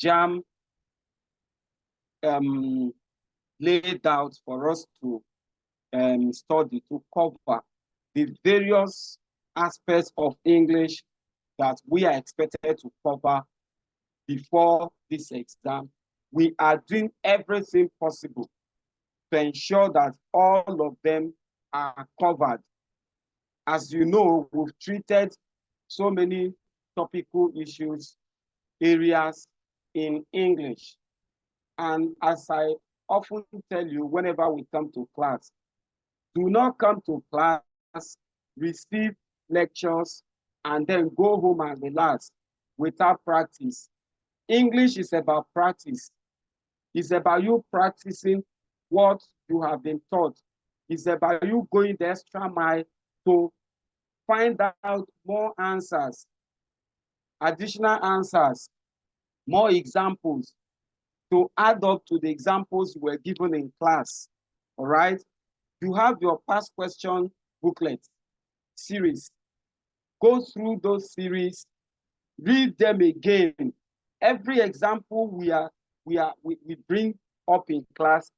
jam laid out for us to study, to cover the various aspects of English that we are expected to cover before this exam. We are doing everything possible to ensure that all of them are covered. As you know, we've treated so many topical issues, areas in English. And as I often tell you, whenever we come to class, do not come to class, receive lectures, and then go home and relax without practice. English is about practice. It's about you practicing what you have been taught. It's about you going the extra mile to find out more answers, additional answers, more examples, to add up to the examples you were given in class. All right? You have your past question booklet series. Go through those series, read them again. Every example we bring up in class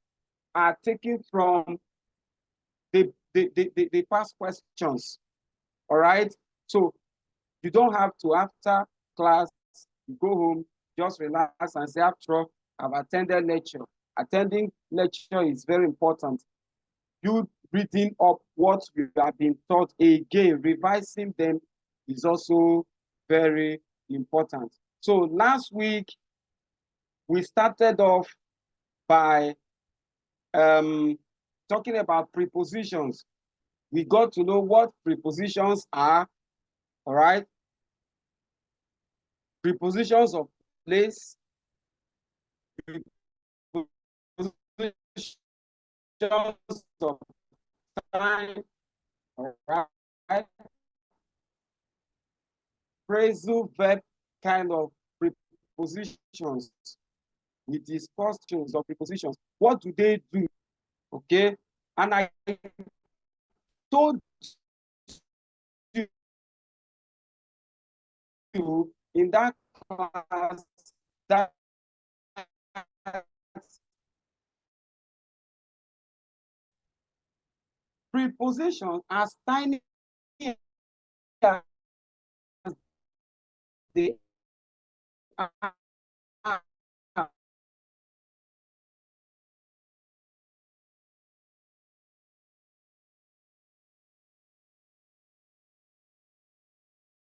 are taken from the past questions. All right? So you don't have to, after class, you go home, just relax and say, after all, I've attended lecture. Attending lecture is very important. You reading up what you have been taught again, revising them is also very important. So last week, we started off by talking about prepositions. We got to know what prepositions are, all right? Prepositions of place, prepositions of time, all right? Phrasal verb kind of prepositions. We discussed things of prepositions. What do they do? Okay? And I told you in that class that prepositions as tiny as they are